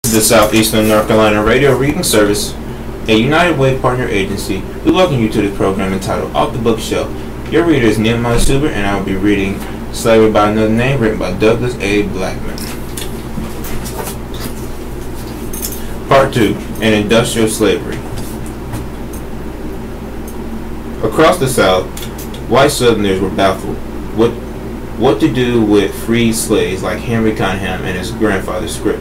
The Southeastern North Carolina Radio Reading Service, a United Way partner agency, we welcome you to the program entitled Off the Bookshelf. Your reader is Nehemiah Suber, and I will be reading Slavery by Another Name, written by Douglas A. Blackman. Part 2, An Industrial Slavery. Across the South, white Southerners were baffled what to do with freed slaves like Henry Cunningham and his grandfather Scrip.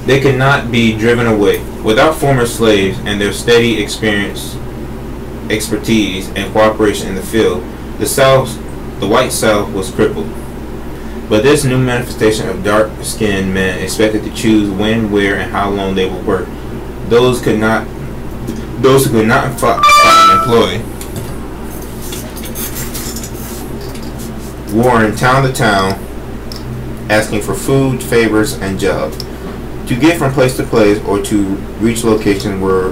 They could not be driven away. Without former slaves and their steady expertise and cooperation in the field, the white South was crippled. But this new manifestation of dark-skinned men expected to choose when, where, and how long they would work. Those who could not find employ warring town to town, asking for food, favors, and jobs. To get from place to place or to reach locations where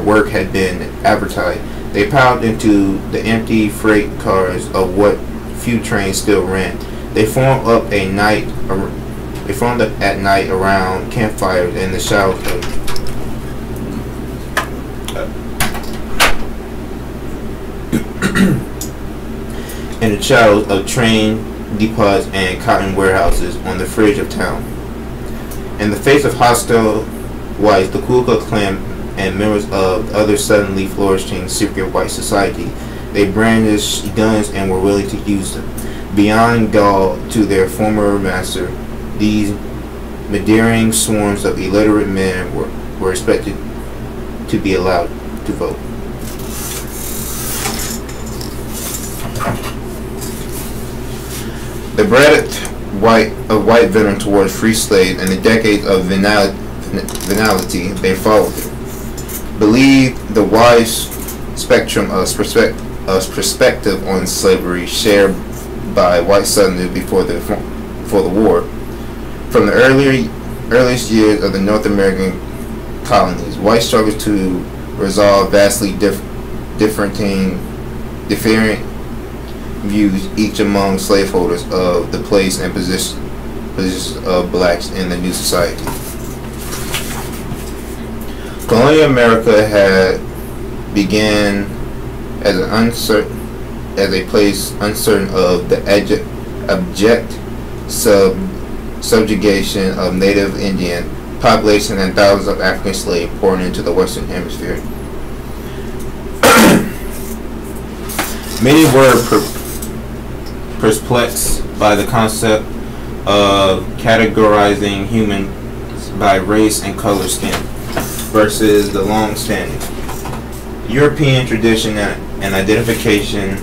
work had been advertised, they piled into the empty freight cars of what few trains still ran. They formed up at night around campfires in the shadows of train depots and cotton warehouses on the fringe of town. In the face of hostile whites, the Ku Klux Klan and members of other suddenly flourishing secret white society, they brandished guns and were willing to use them. Beyond gall to their former master, these maddering swarms of illiterate men were expected to be allowed to vote. The breadth of white venom towards free slaves and the decades of venality they followed believed the wide spectrum of perspective on slavery shared by white Southerners before the war. From the earliest years of the North American colonies, white struggled to resolve vastly different views each among slaveholders of the place and positions of blacks in the new society. Colonial America had began as a place uncertain of the abject subjugation of native Indian population and thousands of African slaves pouring into the Western Hemisphere. Many were perplexed by the concept of categorizing humans by race and color skin versus the long-standing European tradition and identification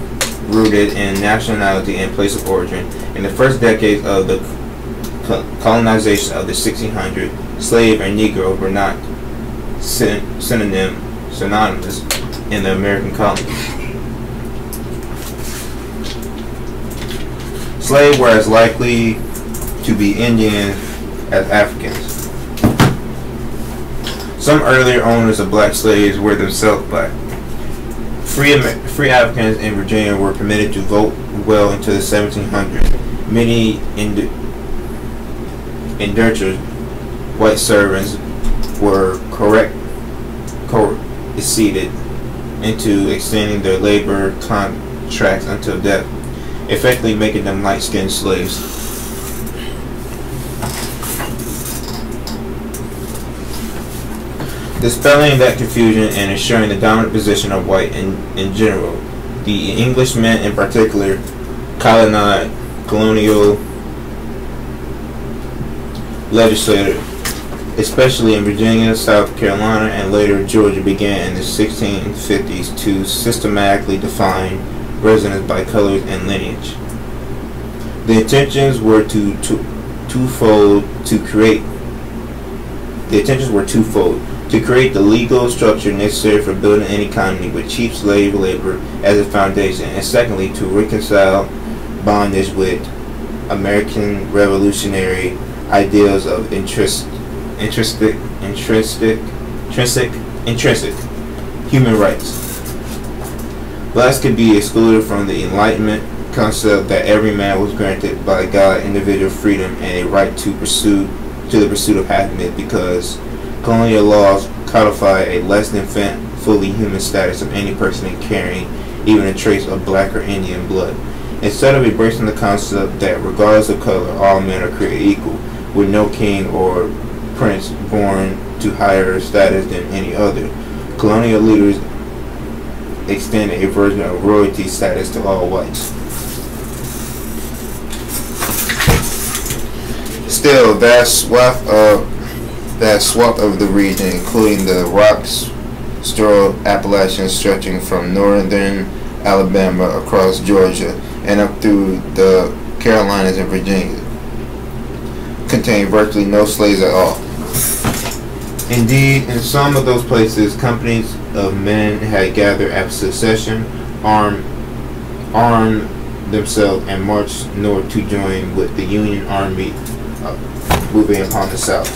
rooted in nationality and place of origin. In the first decades of the colonization of the 1600s, slave and Negro were not synonymous in the American colonies. Slaves were as likely to be Indian as Africans. Some earlier owners of black slaves were themselves black. Free Africans in Virginia were permitted to vote well into the 1700s. Many indentured white servants were coerced into extending their labor contracts until death, effectively making them light-skinned slaves. Dispelling that confusion and ensuring the dominant position of white in general, the Englishmen in particular colonial legislators, especially in Virginia, South Carolina, and later Georgia, began in the 1650s to systematically define residents by color and lineage. The intentions were twofold. To create the legal structure necessary for building an economy with cheap slave labor as a foundation, and secondly, to reconcile bondage with American revolutionary ideals of intrinsic human rights. Blacks could be excluded from the Enlightenment concept that every man was granted by God individual freedom and a right to the pursuit of happiness, because colonial laws codify a less than fully human status of any person carrying even a trace of black or Indian blood. Instead of embracing the concept that regardless of color, all men are created equal, with no king or prince born to higher status than any other, colonial leaders extended a version of royalty status to all whites. Still, vast swath of the region, including the rocks, Stro Appalachians stretching from northern Alabama across Georgia and up through the Carolinas and Virginia, contained virtually no slaves at all. Indeed, in some of those places, companies of men had gathered after secession, armed themselves, and marched north to join with the Union Army moving upon the South.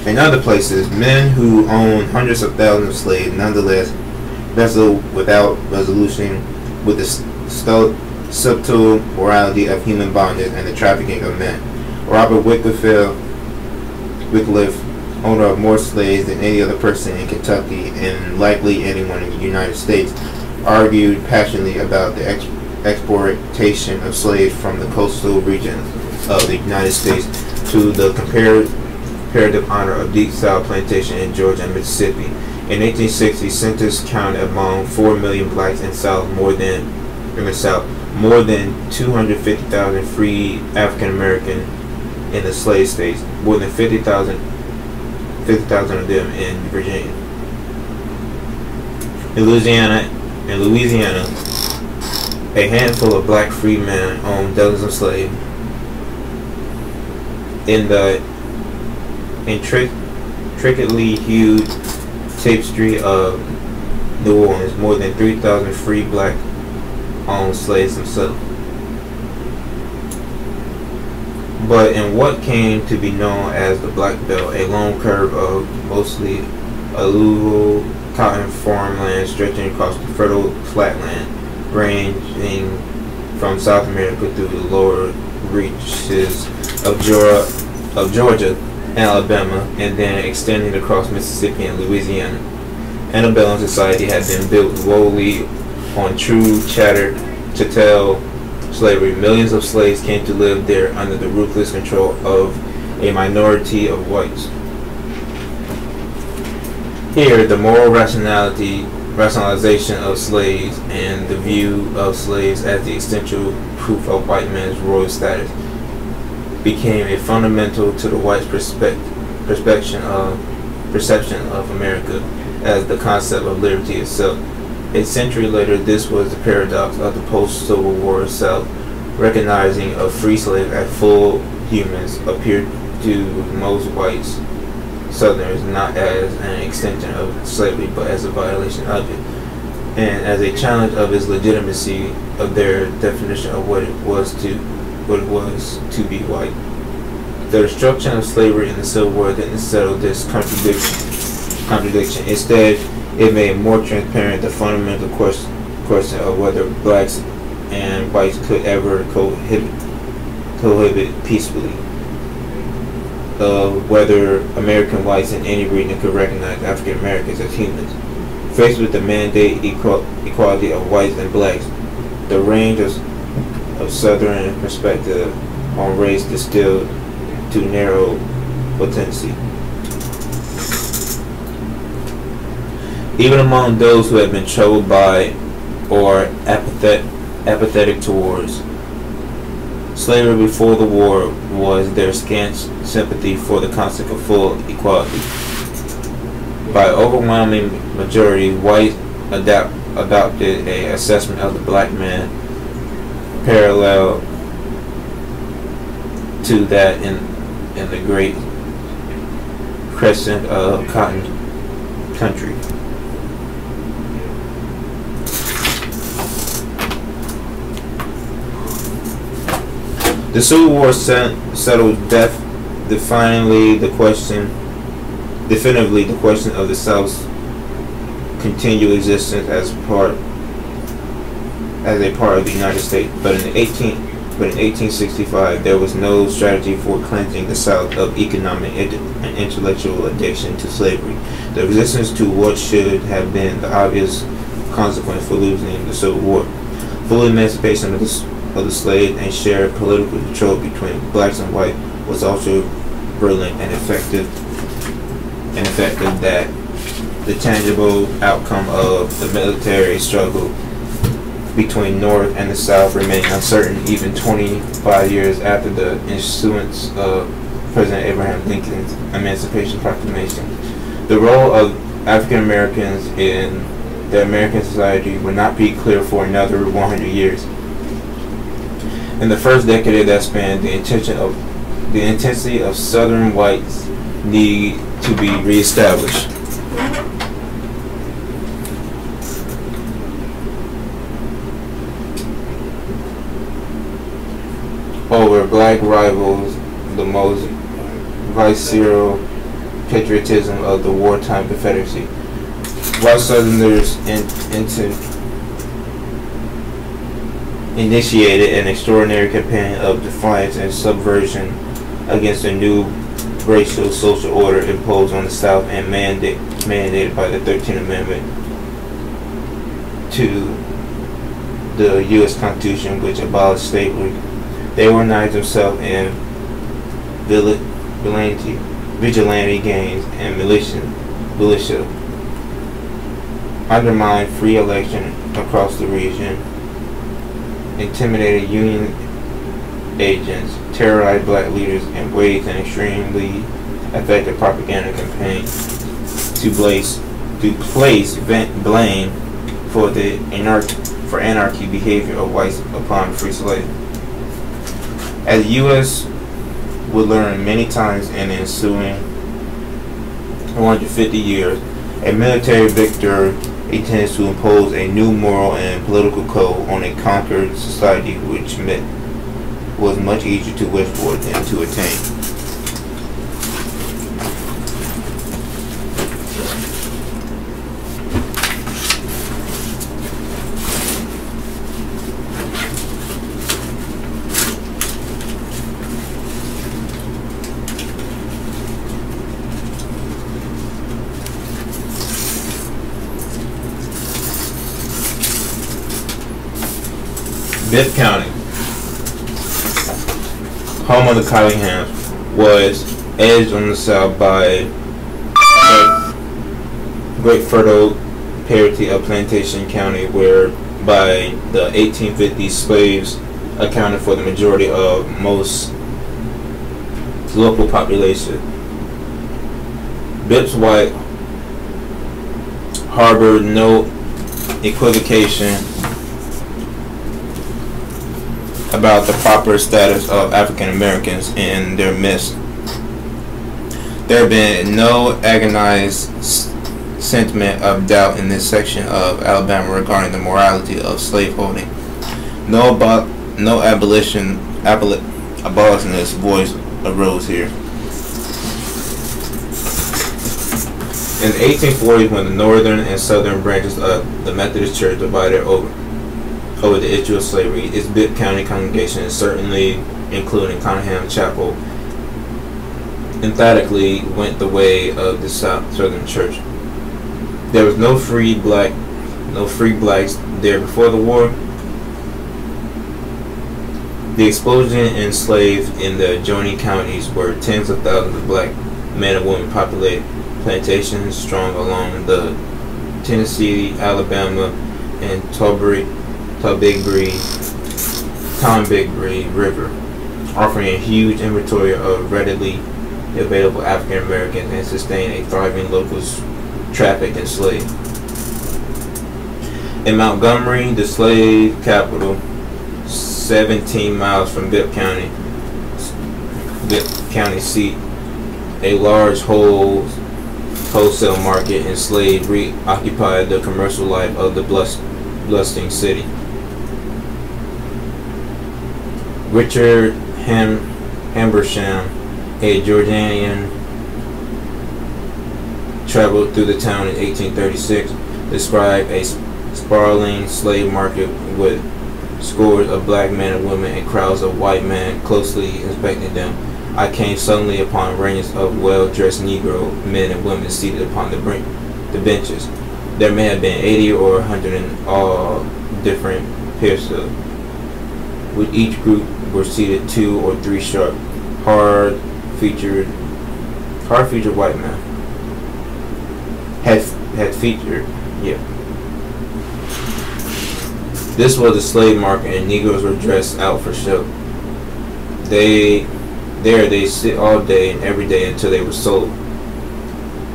In other places, men who owned hundreds of thousands of slaves nonetheless wrestled without resolution with the subtle morality of human bondage and the trafficking of men. Robert Wycliffe, owner of more slaves than any other person in Kentucky and likely anyone in the United States, argued passionately about the exportation of slaves from the coastal regions of the United States to the comparative honor of deep South plantation in Georgia and Mississippi. In 1860, census counted among 4 million blacks in the South, more than 250,000 free African American in the slave states, more than 50,000 of them in Virginia. In Louisiana, a handful of black freedmen owned dozens of slaves. In the intricately hued tapestry of New Orleans, more than 3,000 free black owned slaves themselves. But in what came to be known as the Black Belt, a long curve of mostly alluvial cotton farmland stretching across the fertile flatland, ranging from South America through the lower reaches of Georgia and Alabama, and then extending across Mississippi and Louisiana. Antebellum society had been built wholly on true chattel slavery. Millions of slaves came to live there under the ruthless control of a minority of whites. Here, the moral rationalization of slaves and the view of slaves as the essential proof of white man's royal status became a fundamental to the whites' perception of America as the concept of liberty itself. A century later, this was the paradox of the post-Civil War South. Recognizing a free slave as full humans appeared to most whites Southerners not as an extension of slavery, but as a violation of it, and as a challenge of its legitimacy of their definition of what it was to be white. The destruction of slavery in the Civil War didn't settle this contradiction. Instead, it made more transparent the fundamental question of whether blacks and whites could ever cohabit peacefully, of whether American whites in any region could recognize African Americans as humans. Faced with the mandate equality of whites and blacks, the range of Southern perspective on race distilled to narrow potency. Even among those who had been troubled by or apathetic towards slavery before the war was there scant sympathy for the concept of full equality. By overwhelming majority, whites adopted an assessment of the black man parallel to that in the great crescent of cotton country. The Civil War settled definitively the question of the South's continue existence as a part of the United States. But in 1865, there was no strategy for cleansing the South of economic and intellectual addiction to slavery. The resistance to what should have been the obvious consequence for losing the Civil War. Full emancipation of the slave and shared political control between blacks and whites was also brilliant and effective that the tangible outcome of the military struggle between North and the South remained uncertain even 25 years after the issuance of President Abraham Lincoln's Emancipation Proclamation. The role of African Americans in the American society would not be clear for another 100 years. In the first decade of that span, the intensity of Southern whites need to be reestablished. Over black rivals, the most visceral patriotism of the wartime Confederacy. While Southerners initiated an extraordinary campaign of defiance and subversion against the new racial social order imposed on the South and mandated by the 13th Amendment to the U.S. Constitution, which abolished slavery. They organized themselves in vigilante gangs and militia, undermined free election across the region, intimidated Union agents, terrorized black leaders, and waged an extremely effective propaganda campaign to place blame for the anarchy behavior of whites upon free slaves. As the U.S. would learn many times in the ensuing 150 years, a military victor intends to impose a new moral and political code on a conquered society, which was much easier to wish for than to attain. Bibb County, home of the Collinghams, was edged on the south by great fertile parity of Plantation County, where by the 1850s slaves accounted for the majority of most local population. Bibb's white harbored no equivocation about the proper status of African Americans in their midst. There have been no agonized sentiment of doubt in this section of Alabama regarding the morality of slaveholding. No abolitionist voice arose here. In the 1840s, when the northern and southern branches of the Methodist Church divided over the issue of slavery, its Bibb County congregation, certainly including Cunningham Chapel, emphatically went the way of the Southern Church. There was no free blacks there before the war. The explosion in enslaved in the adjoining counties, where tens of thousands of black men and women populated plantations strung along the Tennessee, Alabama, and Tombigbee River, offering a huge inventory of readily available African Americans and sustaining a thriving local traffic in slaves. In Montgomery, the slave capital, 17 miles from Bibb County seat, a large wholesale market and slave reoccupied the commercial life of the bustling city. Richard Hambersham, a Georgian, traveled through the town in 1836. described a sprawling slave market with scores of black men and women and crowds of white men closely inspecting them. I came suddenly upon ranges of well-dressed Negro men and women seated upon the benches. There may have been 80 or 100 in all different pairs of. With each group were seated 2 or 3 sharp, hard-featured white men. Had featured, yeah. This was the slave market, and Negroes were dressed out for show. They sit all day and every day until they were sold.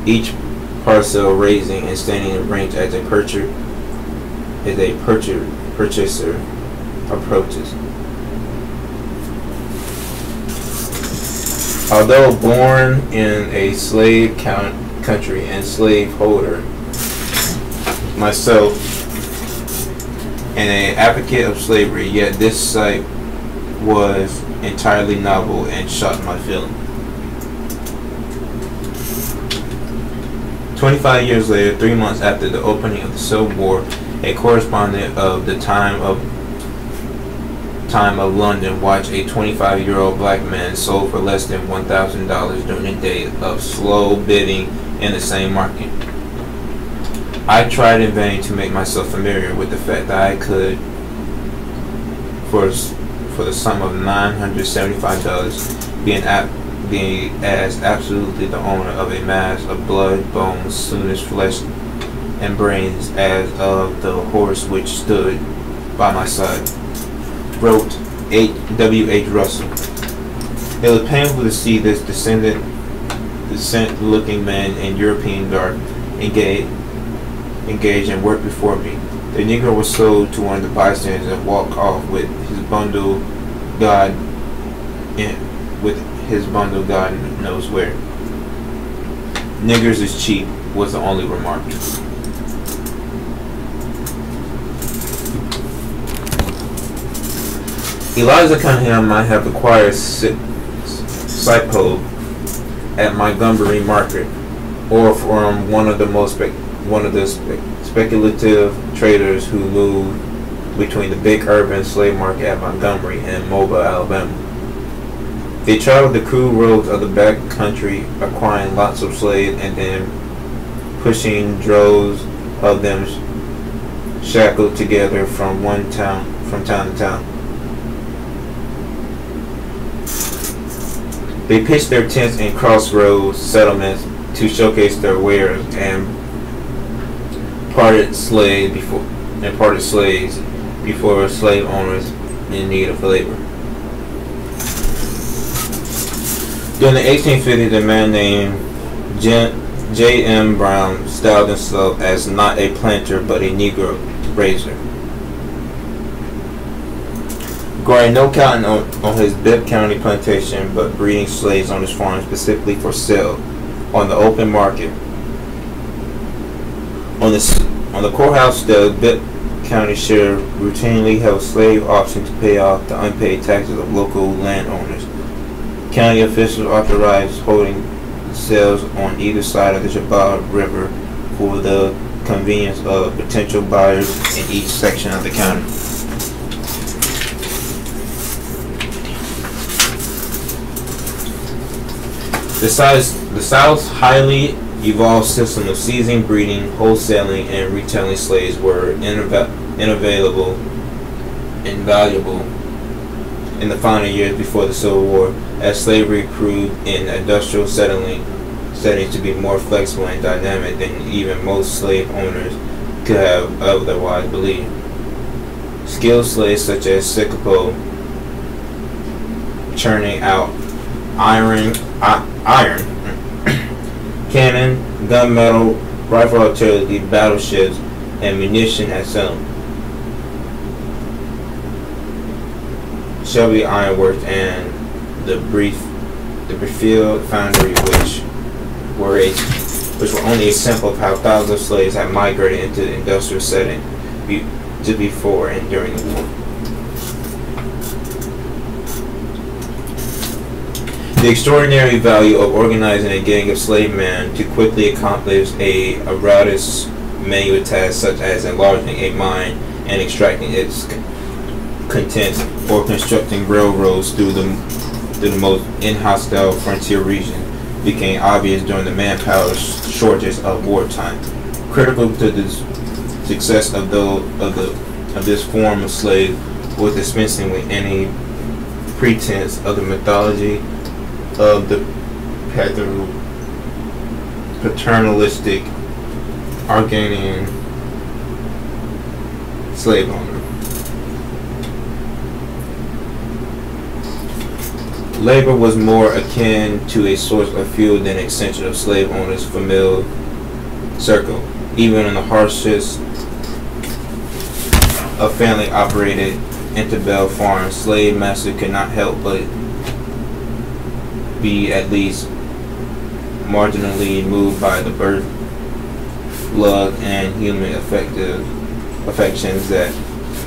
Each parcel raising and standing in range as a purchaser approaches. Although born in a slave country and slaveholder myself and an advocate of slavery, yet this sight was entirely novel and shocked my feelings. 25 years later, 3 months after the opening of the Civil War, a correspondent of the Time of London watched a 25-year-old black man sold for less than $1,000 during a day of slow bidding in the same market. I tried in vain to make myself familiar with the fact that I could, for the sum of $975, be as absolutely the owner of a mass of blood, bones, soonish flesh, and brains as of the horse which stood by my side. Wrote W.H. Russell. It was painful to see this decent-looking man in European garb engage and work before me. The Negro was sold to one of the bystanders and walked off with his bundle, God knows where. Niggers is cheap was the only remark. Eliza Cunningham might have acquired Sipo at Montgomery Market, or from one of the speculative traders who moved between the big urban slave market at Montgomery and Mobile, Alabama. They traveled the crude roads of the back country, acquiring lots of slaves and then pushing droves of them shackled together from town to town. They pitched their tents in crossroads settlements to showcase their wares and parted slaves before slave owners in need of labor. During the 1850s, a man named J.M. Brown styled himself as not a planter but a Negro raiser, growing no cotton on his Bibb County plantation, but breeding slaves on his farm specifically for sale on the open market. On the courthouse, the Bibb County Sheriff routinely held slave auctions to pay off the unpaid taxes of local landowners. County officials authorized holding sales on either side of the Jabal River for the convenience of potential buyers in each section of the county. The South's highly evolved system of seizing, breeding, wholesaling, and retailing slaves were invaluable in the final years before the Civil War, as slavery proved in industrial settings to be more flexible and dynamic than even most slave owners could have otherwise believed. Skilled slaves such as Sicapo, churning out iron, cannon, gunmetal, rifle artillery, battleships, and munition at Selma, Shelby Iron Works, and the Brieffield Foundry, which were only a sample of how thousands of slaves had migrated into the industrial setting just before and during the war. The extraordinary value of organizing a gang of slave men to quickly accomplish a manual tasks such as enlarging a mine and extracting its contents, or constructing railroads through the most inhostile frontier region, became obvious during the manpower shortages of wartime. Critical to the success of this form of slave was dispensing with any pretense of the mythology of the paternalistic Arganian slave owner. Labor was more akin to a source of fuel than an extension of slave owners' familial circle. Even in the harshest of family-operated antebellum farms, slave master could not help but be at least marginally moved by the birth, blood, and human affections that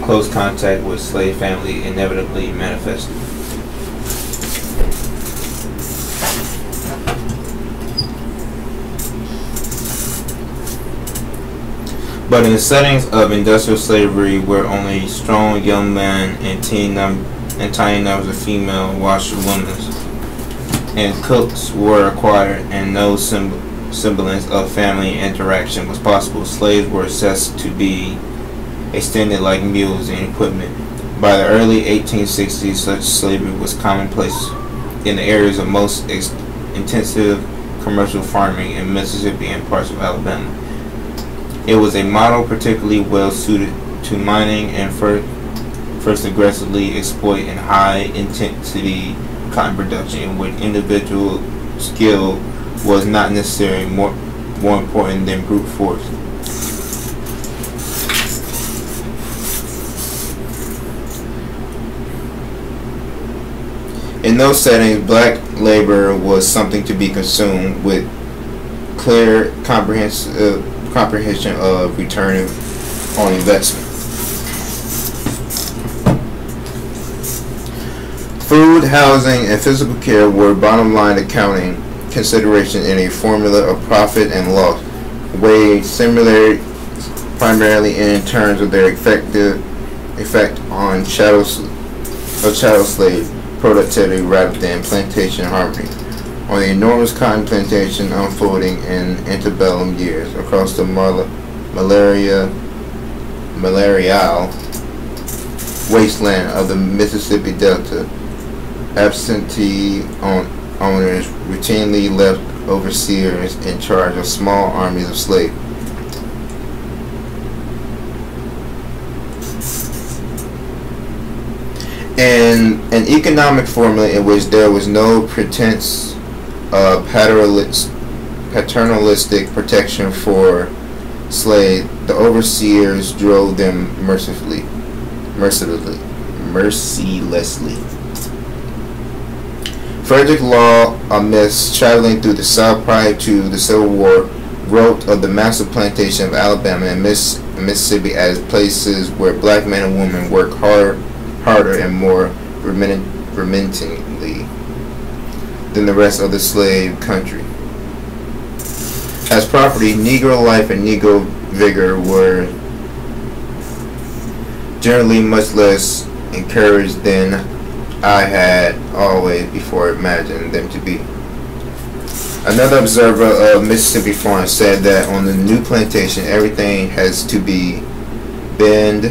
close contact with slave family inevitably manifested. But in the settings of industrial slavery, where only strong young men and tiny numbers of female washerwomen and cooks were required, and no semblance of family interaction was possible, slaves were assessed to be extended like mules in equipment. By the early 1860s, such slavery was commonplace in the areas of most intensive commercial farming in Mississippi and parts of Alabama. It was a model particularly well suited to mining and first aggressively exploit in high-intensity cotton production, in which individual skill was not necessarily more important than brute force. In those settings, black labor was something to be consumed with clear comprehension of return on investment. Food, housing, and physical care were bottom line accounting consideration in a formula of profit and loss, weighed similarly primarily in terms of their effect on chattel slave productivity rather than plantation harmony. On the enormous cotton plantation unfolding in antebellum years across the malarial wasteland of the Mississippi Delta, absentee owners routinely left overseers in charge of small armies of slaves. And an economic formula in which there was no pretense of paternalistic protection for slaves, the overseers drove them mercilessly. Frederick Law, amidst traveling through the South prior to the Civil War, wrote of the massive plantation of Alabama and Mississippi as places where black men and women worked harder and more remittingly than the rest of the slave country. As property, Negro life and Negro vigor were generally much less encouraged than I had always before imagined them to be. Another observer of Mississippi farms said that on the new plantation, everything has to be bend,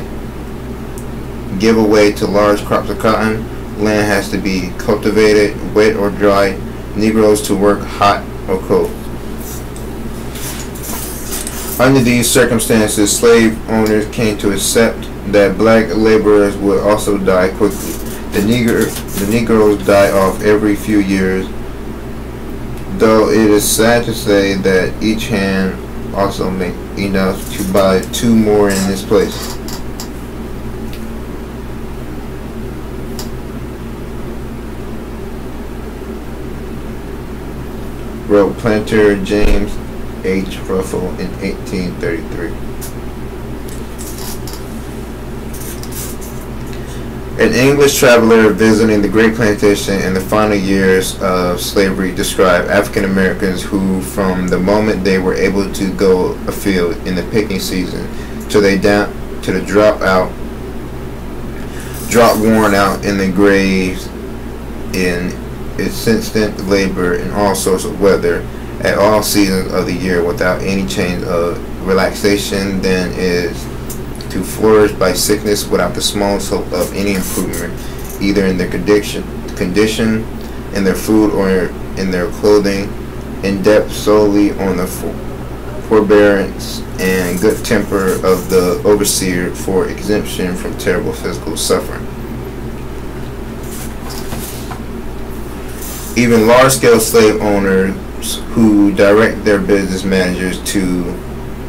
give away to large crops of cotton, land has to be cultivated, wet or dry, Negroes to work hot or cold. Under these circumstances, slave owners came to accept that black laborers would also die quickly. The Negroes die off every few years, though it is sad to say that each hand also make enough to buy two more in this place. Wrote planter James H. Ruffle in 1833. An English traveler visiting the Great Plantation in the final years of slavery described African Americans who, from the moment they were able to go afield in the picking season till they down to the drop worn out in the graves in incessant labor in all sorts of weather at all seasons of the year without any change of relaxation, than is to flourish by sickness without the smallest hope of any improvement, either in their condition, in their food, or in their clothing, in depth solely on the forbearance and good temper of the overseer for exemption from terrible physical suffering. Even large-scale slave owners who direct their business managers to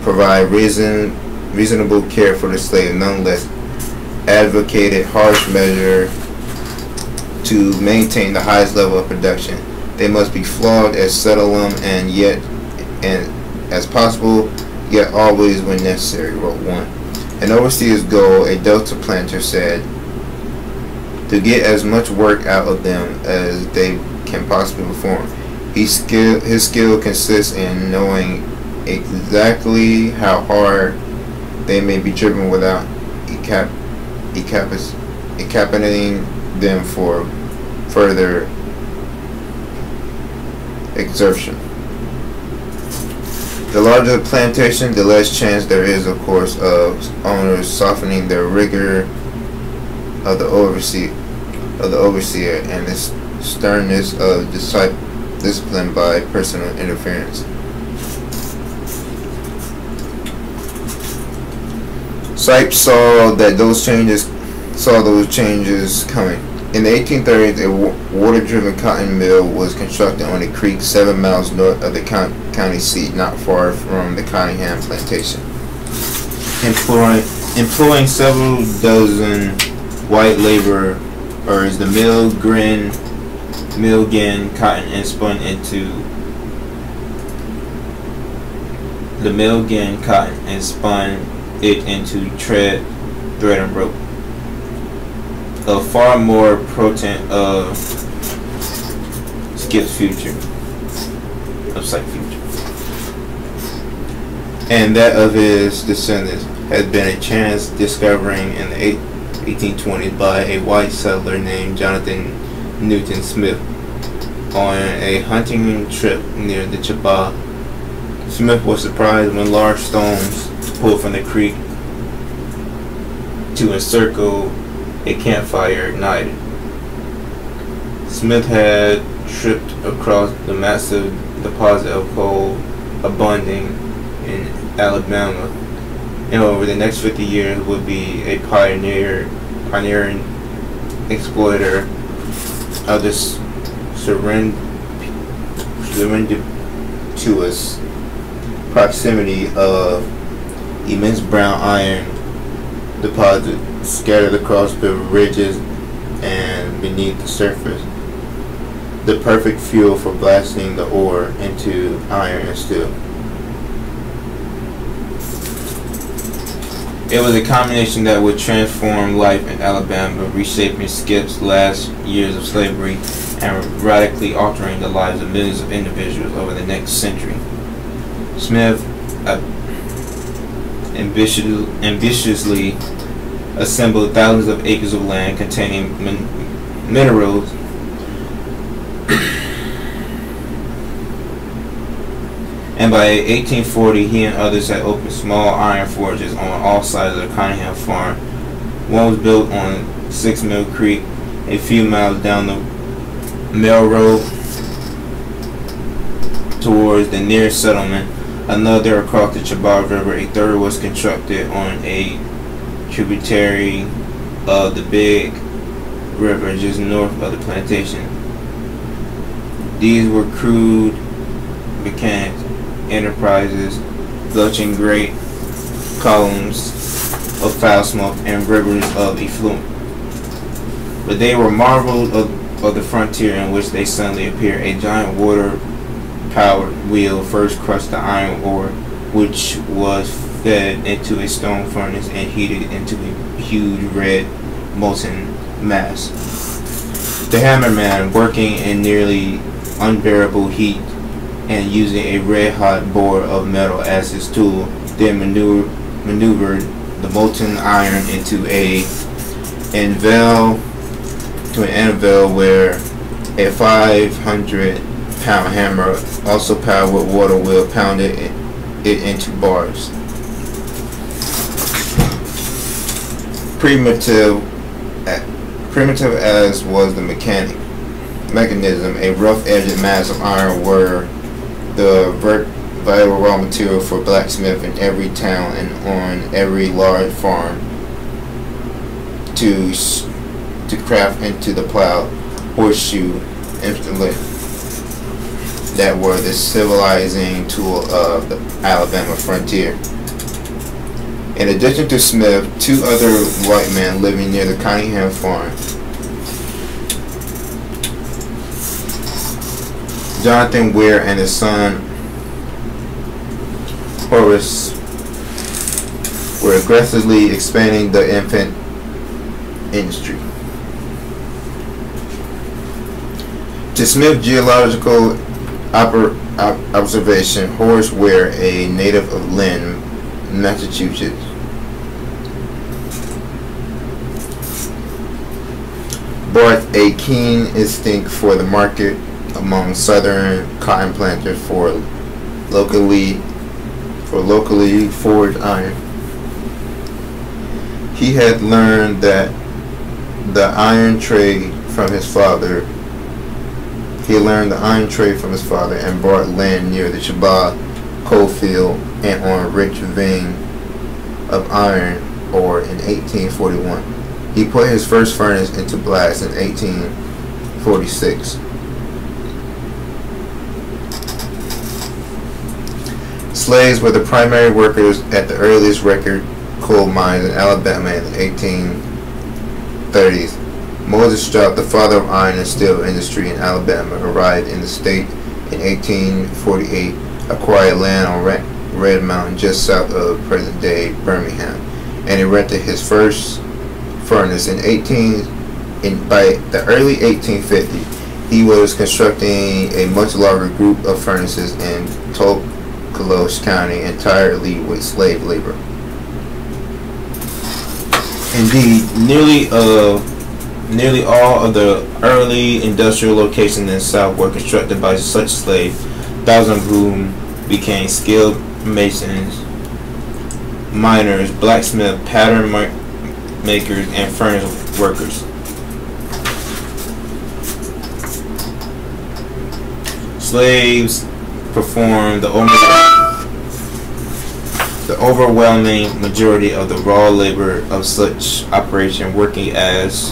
provide reasonable care for the slave nonetheless advocated harsh measure to maintain the highest level of production. They must be flogged as subtlum and as possible, yet always when necessary, wrote one. An overseer's goal, a Delta planter said, to get as much work out of them as they can possibly perform. His skill consists in knowing exactly how hard they may be driven without incapacitating them for further exertion. The larger the plantation, the less chance there is, of course, of owners softening the rigor of the overseer and the sternness of discipline by personal interference. Sipes saw those changes coming. In the 1830s, a water-driven cotton mill was constructed on a creek 7 miles north of the county seat, not far from the Cottingham plantation. Employing several dozen white laborers, the mill gained cotton and spun it into thread and rope. A far more potent of Skip's future, and that of his descendants has been a chance discovering in the 1820s by a white settler named Jonathan Newton Smith on a hunting trip near the Chippewa. Smith was surprised when large stones pulled from the creek to encircle a campfire ignited. Smith had tripped across the massive deposit of coal abounding in Alabama, and over the next 50 years would be a pioneering exploiter of this serendipitous proximity of immense brown iron deposits scattered across the ridges and beneath the surface, the perfect fuel for blasting the ore into iron and steel. It was a combination that would transform life in Alabama, reshaping Skip's last years of slavery and radically altering the lives of millions of individuals over the next century. Smith ambitiously assembled thousands of acres of land containing minerals and by 1840 he and others had opened small iron forges on all sides of the Cottingham farm. One was built on 6 Mill Creek, a few miles down the Mill Road towards the nearest settlement. Another across the Chippewa River. A third was constructed on a tributary of the Big River just north of the plantation. These were crude mechanic enterprises, belching great columns of foul smoke and rivers of effluent. But they were marvels of the frontier in which they suddenly appeared. A giant water-powered wheel first crushed the iron ore, which was fed into a stone furnace and heated into a huge red molten mass. The hammerman, working in nearly unbearable heat and using a red-hot bore of metal as his tool, then maneuvered the molten iron into an anvil where a 500-pound hammer, also powered with water wheel, pounded it into bars. Primitive as was the mechanism, a rough-edged mass of iron were the vital raw material for blacksmith in every town and on every large farm to craft into the plow, horseshoe instrument that were the civilizing tool of the Alabama frontier. In addition to Smith, two other white men living near the Cunningham farm, Jonathan Weir and his son Horace, were aggressively expanding the infant industry. To Smith's geological observation, Horace Weir, a native of Lynn, Massachusetts, brought a keen instinct for the market among southern cotton planters for locally forged iron. He had learned that the iron trade from his father. And bought land near the Chaba coal field and on a rich vein of iron ore in 1841. He put his first furnace into blast in 1846. Slaves were the primary workers at the earliest record coal mines in Alabama in the 1830s. Moses Strout, the father of iron and steel industry in Alabama, arrived in the state in 1848, acquired land on Red Mountain just south of present-day Birmingham, and erected his first furnace by the early 1850s. He was constructing a much larger group of furnaces in Tocolosh County entirely with slave labor. Indeed, nearly all of the early industrial locations in the South were constructed by such slaves, thousands of whom became skilled masons, miners, blacksmiths, pattern makers, and furnace workers. Slaves performed the overwhelming majority of the raw labor of such operation, working as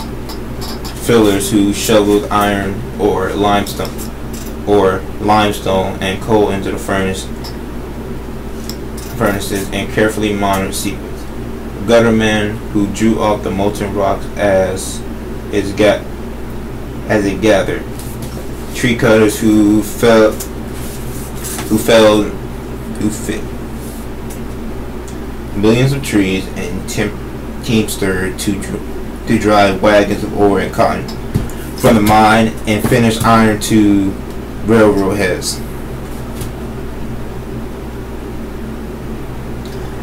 fillers who shoveled iron or limestone and coal into the furnaces in carefully monitored sequence. Guttermen who drew off the molten rocks as it gathered. Tree cutters who felled millions of trees, and teamster to drive wagons of ore and cotton from the mine and finished iron to railroad heads.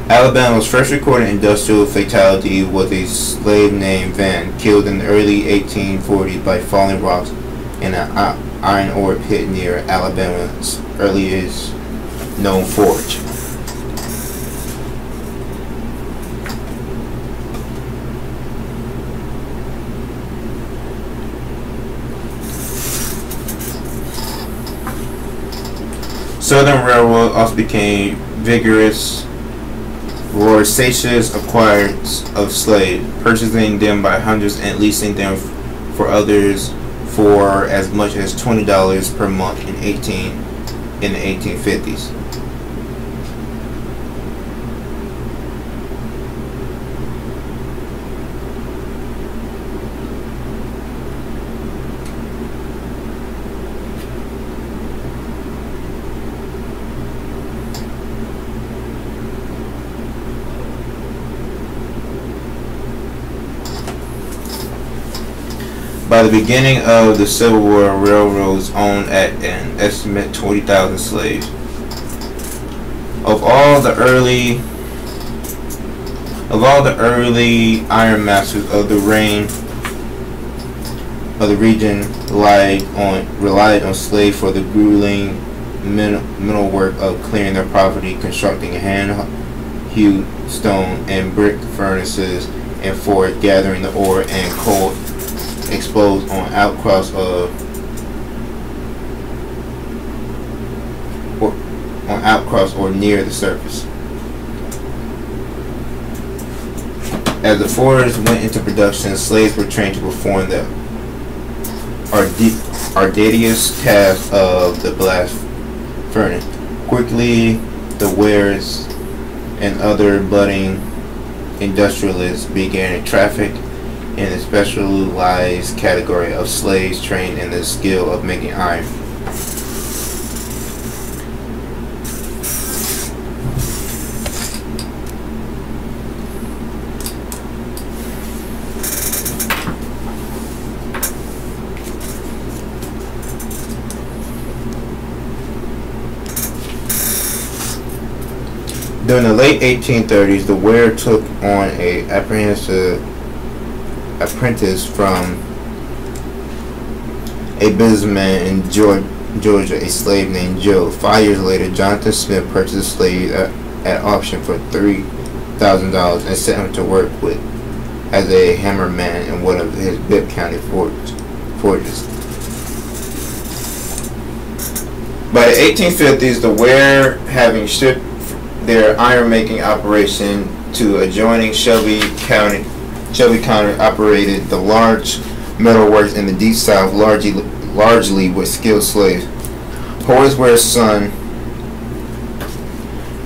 Alabama's first recorded industrial fatality was a slave named Van, killed in the early 1840s by falling rocks in an iron ore pit near Alabama's earliest known forge. Southern Railroad also became vigorous, voracious acquirers of slaves, purchasing them by hundreds and leasing them for others for as much as $20 per month in the 1850s. By the beginning of the Civil War, railroads owned at an estimate 20,000 slaves. Of all the early iron masters of the region relied on slaves for the grueling mental work of clearing their property, constructing hand-hewed stone and brick furnaces and fort, gathering the ore and coal exposed on outcrops or near the surface. As the forges went into production, slaves were trained to perform the arduous task of the blast furnace. Quickly, the wares and other budding industrialists began a traffic in the specialized category of slaves trained in the skill of making iron. During the late 1830s, the Ware took on an apprentice from a businessman in Georgia, a slave named Joe. 5 years later, Jonathan Smith purchased a slave at auction for $3,000 and sent him to work as a hammerman in one of his Bibb County forges. By the 1850s, the Ware, having shipped their iron-making operation to adjoining Shelby County, operated the large metalworks in the Deep South largely with skilled slaves. Horace Ware's son,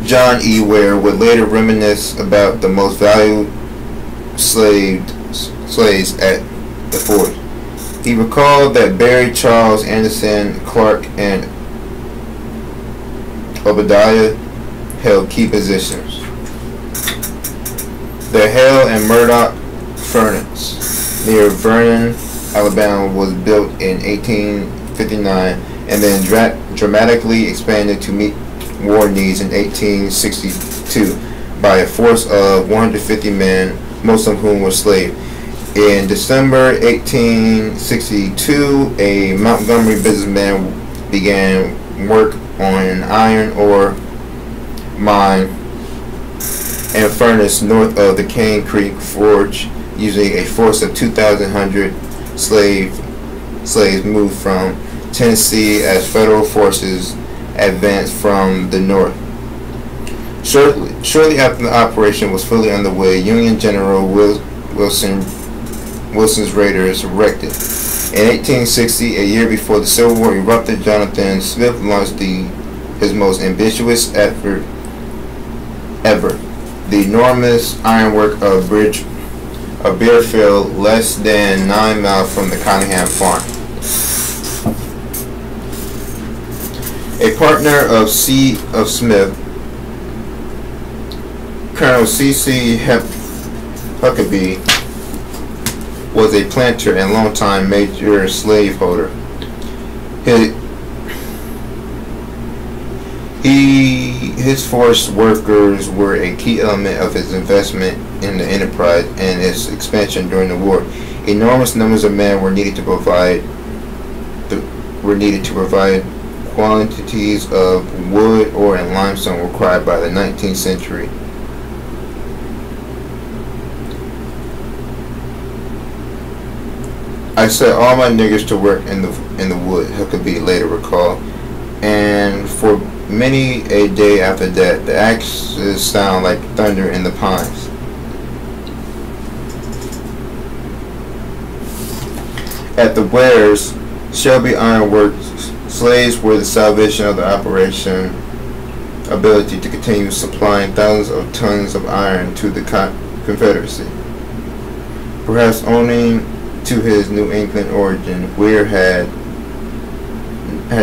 John E. Ware, would later reminisce about the most valued slaves at the forge. He recalled that Barry, Charles, Anderson, Clark, and Obadiah held key positions. The Hale and Murdoch furnace near Vernon, Alabama was built in 1859 and then dramatically expanded to meet war needs in 1862 by a force of 150 men, most of whom were slaves. In December 1862, a Montgomery businessman began work on an iron ore mine and furnace north of the Cane Creek Forge, using a force of 2,100 slaves moved from Tennessee as federal forces advanced from the north. Shortly after the operation was fully underway, Union General Wilson's raiders erected. In 1860, a year before the Civil War erupted, Jonathan Smith launched his most ambitious effort ever, the enormous ironwork of Bearfield, less than 9 miles from the Cunningham farm. A partner of Smith, Colonel C.C. Huckabee, was a planter and longtime major slaveholder. His forced workers were a key element of his investment in the enterprise and its expansion during the war. Enormous numbers of men were needed to provide quantities of wood, ore, and limestone required by the 19th century. I set all my niggers to work in the wood, Huckabee later recalled, and for many a day after that, the axes sound like thunder in the pines. At the Wares, Shelby Iron Works, slaves were the salvation of the operation, ability to continue supplying thousands of tons of iron to the Confederacy. Perhaps owing to his New England origin, Ware had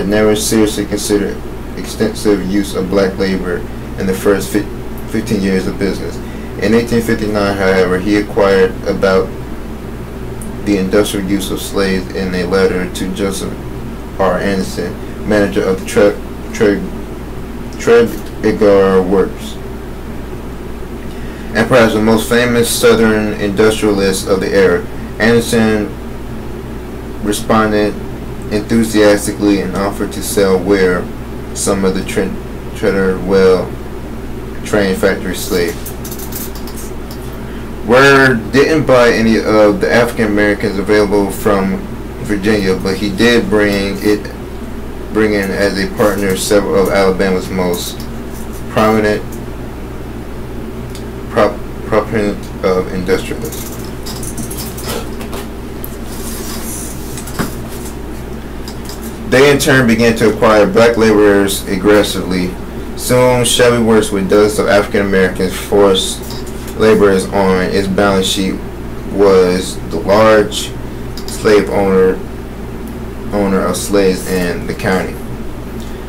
never seriously considered extensive use of black labor in the first 15 years of business. In 1859, however, he acquired about the industrial use of slaves in a letter to Joseph R. Anderson, manager of the Tredegar Works, and perhaps the most famous Southern industrialist of the era. Anderson responded enthusiastically and offered to sell Ware some of the Tredegar trained factory slaves. Ware didn't buy any of the African Americans available from Virginia, but he did bring in as a partner several of Alabama's most prominent of industrialists. They in turn began to acquire black laborers aggressively. Soon, Shelby Works with dozens of African Americans forced laborers on its balance sheet was the large slave owner of slaves in the county.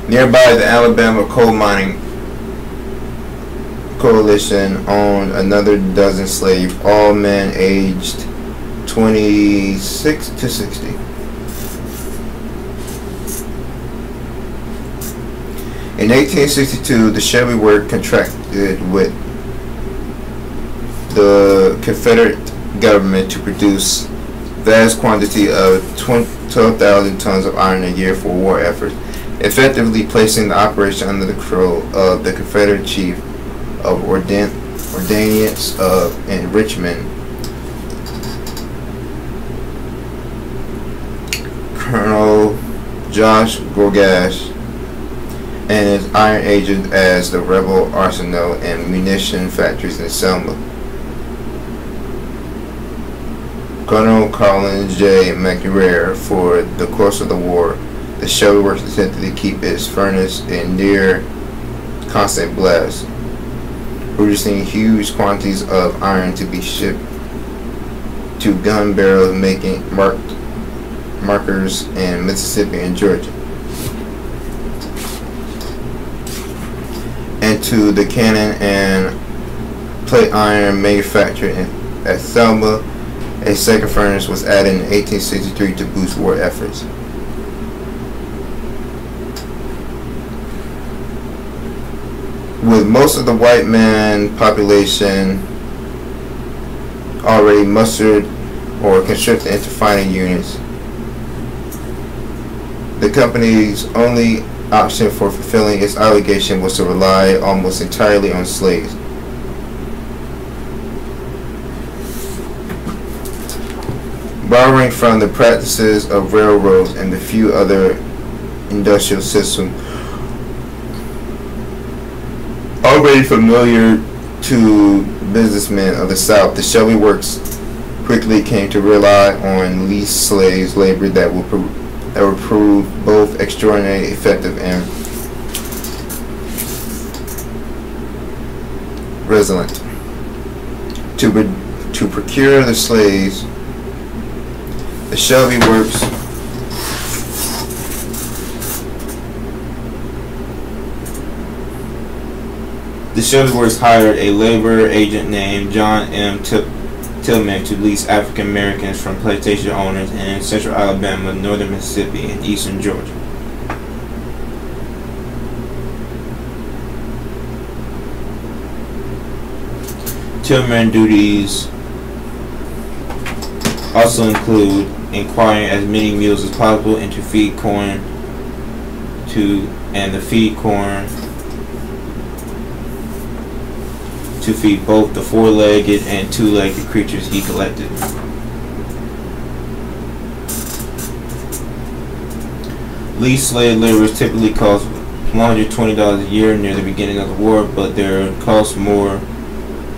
Nearby, the Alabama Coal Mining Coalition owned another dozen slaves, all men aged 26 to 60. In 1862, the Shelby Works contracted with the Confederate government to produce vast quantity of 12,000 tons of iron a year for war efforts, effectively placing the operation under the control of the Confederate chief of Ordnance in Richmond, Colonel Josh Gorgash, and his iron agents as the rebel arsenal and munition factories in Selma. Colonel Collins J. McNair. For the course of the war, the Shelby Works attempted to keep its furnace in near constant blast, producing huge quantities of iron to be shipped to gun barrels making markers in Mississippi and Georgia, and to the cannon and plate iron manufactured at Selma. A second furnace was added in 1863 to boost war efforts. With most of the white man population already mustered or conscripted into fighting units, the company's only option for fulfilling its obligation was to rely almost entirely on slaves. Borrowing from the practices of railroads and the few other industrial systems already familiar to businessmen of the South, the Shelby Works quickly came to rely on leased slaves labor that would prove both extraordinarily effective and resilient. To procure the slaves, the Shelby Works hired a labor agent named John M. Tillman to lease African Americans from plantation owners in central Alabama, northern Mississippi, and eastern Georgia. Tillman duties also include acquiring as many mules as possible and to feed corn to feed both the four-legged and two-legged creatures he collected. Leased slave laborers typically cost $120 a year near the beginning of the war, but their costs more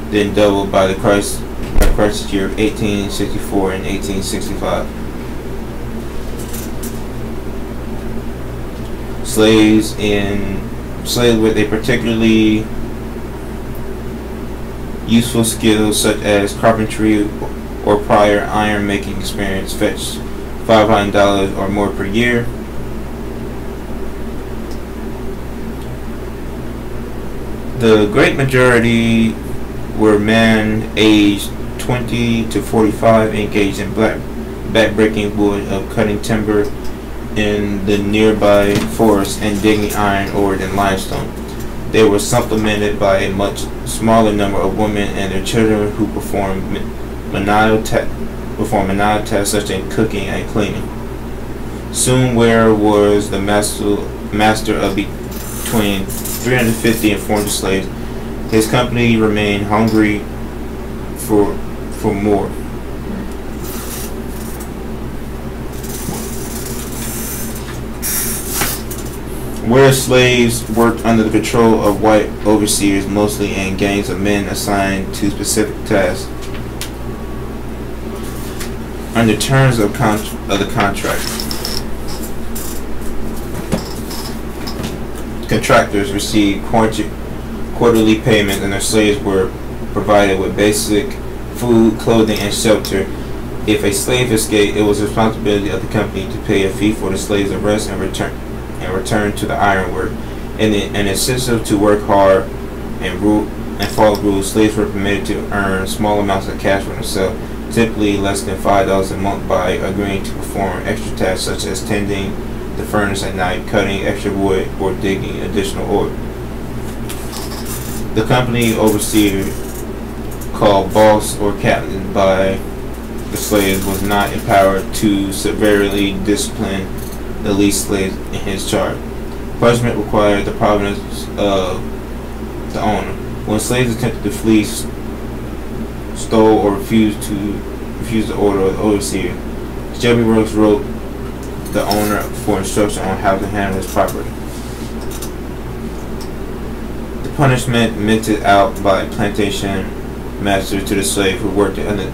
than doubled by the crisis year of 1864 and 1865. Slaves with a particularly useful skills such as carpentry or prior iron making experience fetched $500 or more per year. The great majority were men aged 20 to 45 engaged in black backbreaking wood, of cutting timber in the nearby forest, and digging iron ore and limestone. They were supplemented by a much smaller number of women and their children who performed menial tasks such as cooking and cleaning. Soon Ware was the master of between 350 and 400 slaves. His company remained hungry for more. Where slaves worked under the control of white overseers, mostly in gangs of men assigned to specific tasks. Under terms of the contract, contractors received quarterly payments, and their slaves were provided with basic food, clothing, and shelter. If a slave escaped, it was the responsibility of the company to pay a fee for the slave's arrest and return to the ironwork. In an incentive to work hard and follow rules, slaves were permitted to earn small amounts of cash for themselves, typically less than $5 a month, by agreeing to perform extra tasks such as tending the furnace at night, cutting extra wood, or digging additional ore. The company overseer, called boss or captain by the slaves, was not empowered to severely discipline the least slaves in his charge. Punishment required the providence of the owner. When slaves attempted to flee, stole, or refused the order of the overseer, Shelby Brooks wrote the owner for instruction on how to handle his property. The punishment meted out by plantation masters to the slave who worked under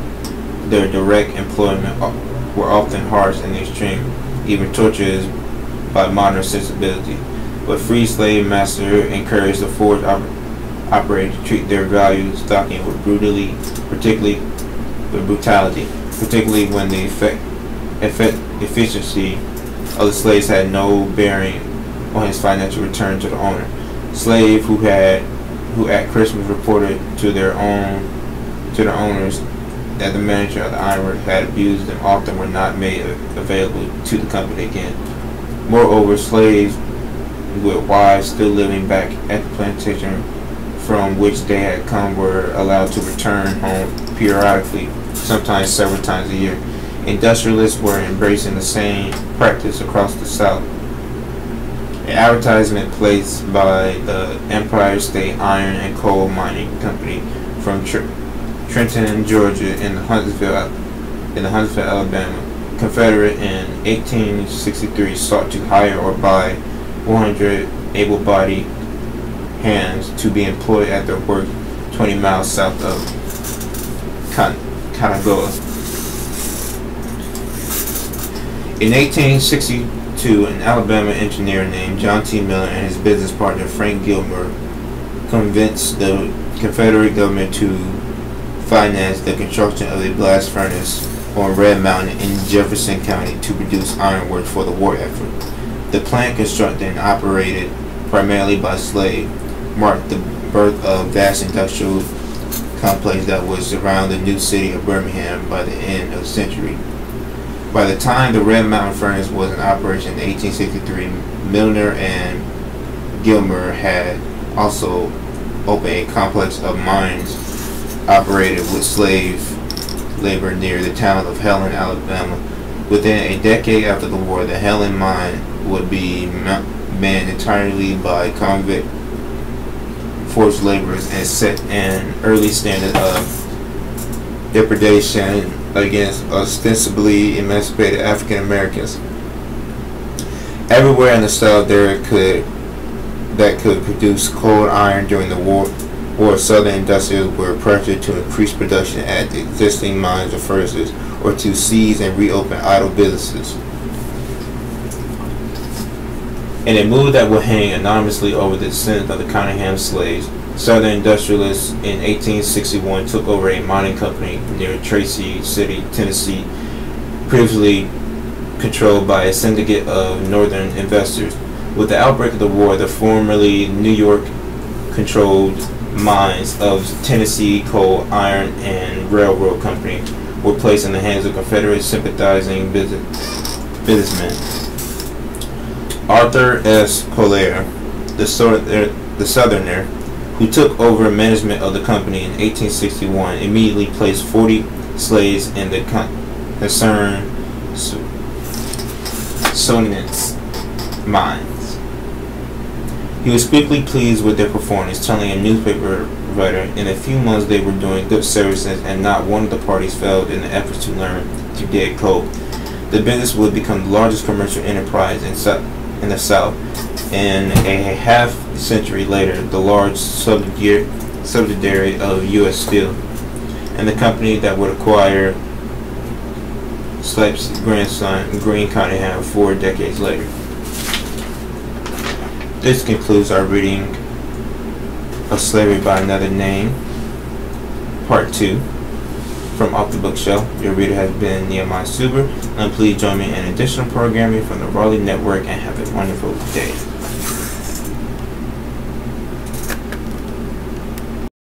their direct employment were often harsh and extreme, even torturous by modern sensibility. But free slave master encouraged the forge operator to treat their valued stocking with brutality, particularly when the efficiency of the slaves had no bearing on his financial return to the owner. Slaves who at Christmas reported to their owners that the manager of the ironwork had abused them often were not made available to the company again. Moreover, slaves with wives still living back at the plantation from which they had come were allowed to return home periodically, sometimes several times a year. Industrialists were embracing the same practice across the South. An advertisement placed by the Empire State Iron and Coal Mining Company from Trenton, Georgia, in Huntsville, Alabama, Confederate in 1863 sought to hire or buy 100 able-bodied hands to be employed at their work 20 miles south of Kanagawa. In 1862, an Alabama engineer named John T. Miller and his business partner Frank Gilmer convinced the Confederate government to finance the construction of a blast furnace on Red Mountain in Jefferson County to produce ironwork for the war effort. The plant, constructed and operated primarily by slaves, marked the birth of vast industrial complex that would surround the new city of Birmingham by the end of the century. By the time the Red Mountain furnace was in operation in 1863, Milner and Gilmer had also opened a complex of mines operated with slave labor near the town of Helen, Alabama. Within a decade after the war, the Helen mine would be manned entirely by convict forced laborers and set an early standard of depredation against ostensibly emancipated African Americans. Everywhere in the South that could produce cold iron during the war, Southern industrials were pressured to increase production at the existing mines or furnaces, or to seize and reopen idle businesses. In a move that will hang anonymously over the descent of the Cunningham slaves, Southern industrialists in 1861 took over a mining company near Tracy City, Tennessee, previously controlled by a syndicate of Northern investors. With the outbreak of the war, the formerly New York-controlled mines of Tennessee Coal, Iron, and Railroad Company were placed in the hands of Confederate sympathizing businessmen. Arthur S. Collier, the Southerner, who took over management of the company in 1861, immediately placed 40 slaves in the concerned Sonnett's mines. He was quickly pleased with their performance, telling a newspaper writer, "In a few months they were doing good services, and not one of the parties failed in the efforts to learn to get coke. The business would become the largest commercial enterprise in the South, and a half century later, the large subsidiary of U.S. Steel, and the company that would acquire Slape's grandson, Greene Cunningham, 4 decades later." This concludes our reading of Slavery by Another Name, Part 2, from Off the Bookshelf. Your reader has been Nehemiah Suber, and please join me in additional programming from the Raleigh Network, and have a wonderful day.